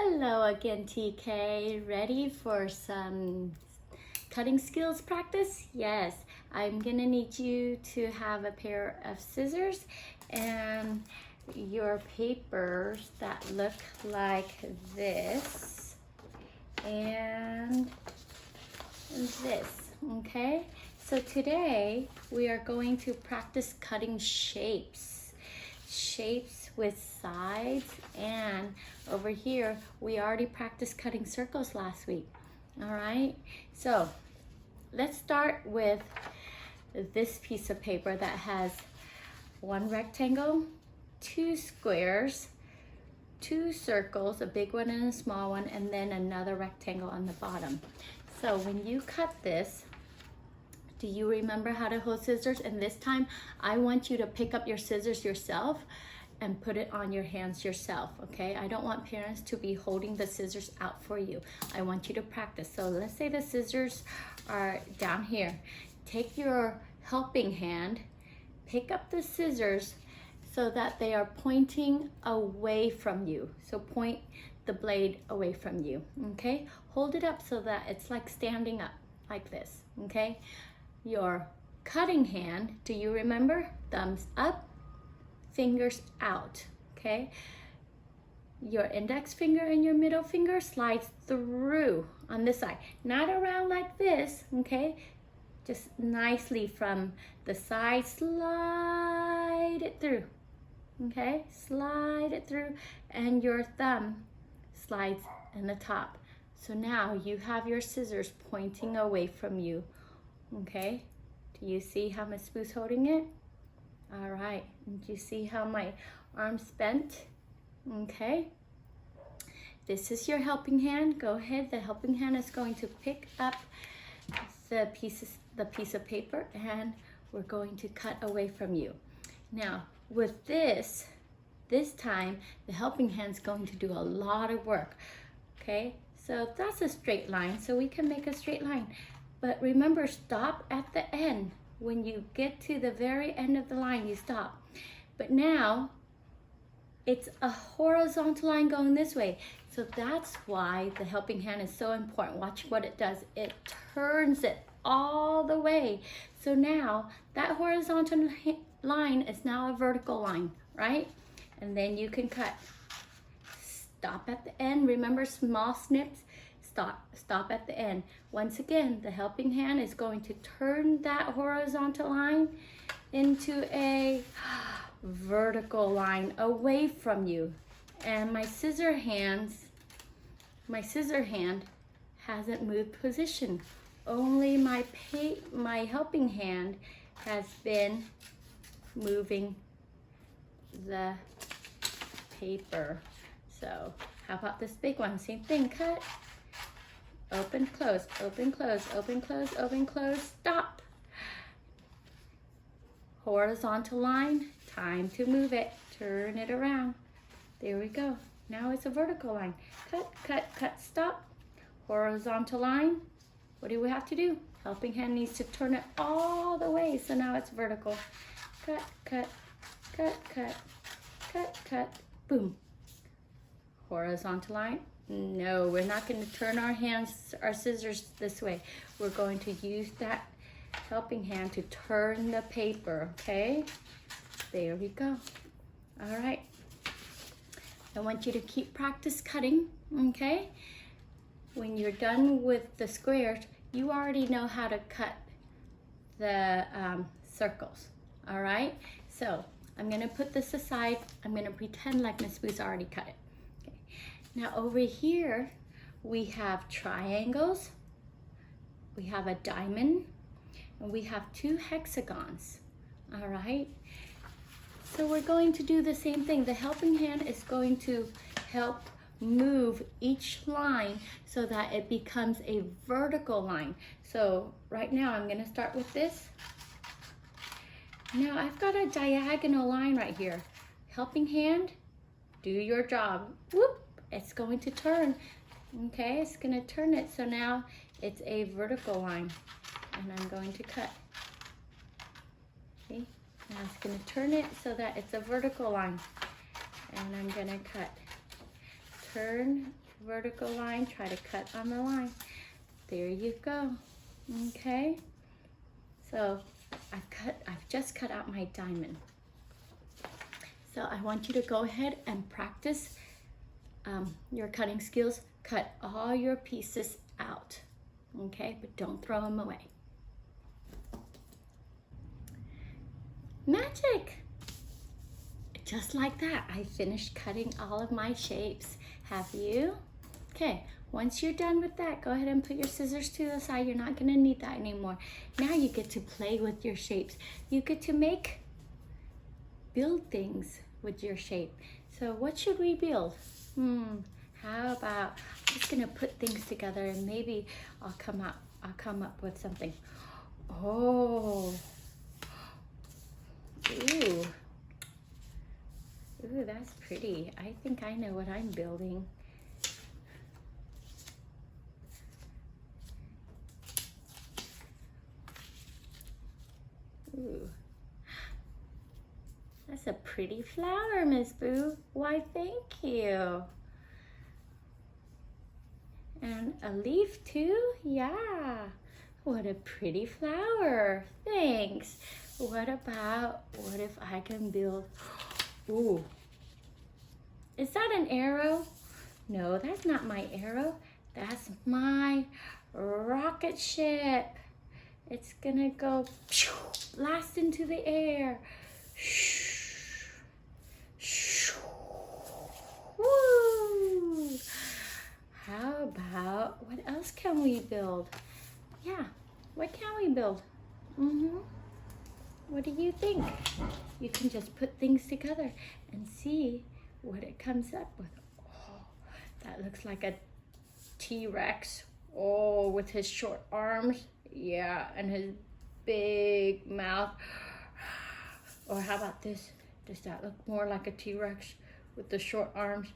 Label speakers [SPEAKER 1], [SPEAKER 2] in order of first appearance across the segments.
[SPEAKER 1] Hello again, TK. Ready for some cutting skills practice? Yes, I'm gonna need you to have a pair of scissors and your papers that look like this and this, okay? So today we are going to practice cutting shapes with sides, and over here we already practiced cutting circles last week. All right, so let's start with this piece of paper that has one rectangle, two squares, two circles, a big one and a small one, and then another rectangle on the bottom. So when you cut this, do you remember how to hold scissors? And this time I want you to pick up your scissors yourself and put it on your hands yourself, okay? I don't want parents to be holding the scissors out for you. I want you to practice. So let's say the scissors are down here. Take your helping hand, pick up the scissors so that they are pointing away from you. So point the blade away from you, okay? Hold it up so that it's like standing up, like this, okay? Your cutting hand, do you remember? Thumbs up, fingers out, okay? Your index finger and your middle finger slides through on this side, not around like this, okay? Just nicely from the side, slide it through, okay? Slide it through, and your thumb slides in the top. So now you have your scissors pointing away from you, okay? Do you see how Miss Boo's holding it? All right, and do you see how my arm's bent? Okay. This is your helping hand. Go ahead, the helping hand is going to pick up the piece of paper, and we're going to cut away from you. Now, with this time, the helping hand's going to do a lot of work, okay? So that's a straight line, so we can make a straight line. But remember, stop at the end. When you get to the very end of the line, you stop. But now, it's a horizontal line going this way. So that's why the helping hand is so important. Watch what it does. It turns it all the way. So now, that horizontal line is now a vertical line, right? And then you can cut. Stop at the end. Remember, small snips. Stop at the end. Once again, the helping hand is going to turn that horizontal line into a vertical line away from you. And my scissor hand hasn't moved position. Only my helping hand has been moving the paper. So how about this big one? Same thing, cut. Open, close, open, close, open, close, open, close, stop. Horizontal line, time to move it. Turn it around. There we go. Now it's a vertical line. Cut, cut, cut, stop. Horizontal line. What do we have to do? Helping hand needs to turn it all the way, so now it's vertical. Cut, cut, cut, cut, cut, cut, boom. Horizontal line. No, we're not going to turn our scissors this way. We're going to use that helping hand to turn the paper, okay? There we go. All right. I want you to keep practice cutting, okay? When you're done with the squares, you already know how to cut the circles, all right? So I'm going to put this aside. I'm going to pretend like Miss Boo's already cut it. Now over here, we have triangles, we have a diamond, and we have two hexagons, all right? So we're going to do the same thing. The helping hand is going to help move each line so that it becomes a vertical line. So right now, I'm gonna start with this. Now I've got a diagonal line right here. Helping hand, do your job. Whoop. It's going to turn, okay? It's gonna turn it, so now it's a vertical line, and I'm going to cut. See? Now it's gonna turn it so that it's a vertical line, and I'm gonna cut. Turn, vertical line, try to cut on the line. There you go. Okay, so I've just cut out my diamond. So I want you to go ahead and practice your cutting skills. Cut all your pieces out, okay, but don't throw them away. Magic! Just like that, I finished cutting all of my shapes. Have you? Okay, once you're done with that, go ahead and put your scissors to the side. You're not gonna need that anymore. Now you get to play with your shapes. You get to build things with your shape. So what should we build? How about, I'm just gonna put things together and maybe I'll come up with something. Oh, ooh, that's pretty. I think I know what I'm building. Ooh. That's a pretty flower, Miss Boo. Why, thank you. And a leaf too? Yeah. What a pretty flower. Thanks. What if I can build, ooh. Is that an arrow? No, that's not my arrow. That's my rocket ship. It's gonna go blast into the air. Woo! How about, what else can we build? Yeah, what can we build? What do you think? You can just put things together and see what it comes up with. Oh, that looks like a T-Rex. Oh, with his short arms. Yeah, and his big mouth. Or how about this? Does that look more like a T-Rex with the short arms?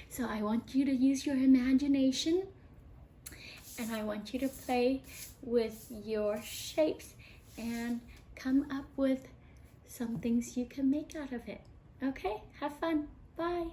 [SPEAKER 1] So I want you to use your imagination and I want you to play with your shapes and come up with some things you can make out of it. Okay, have fun. Bye.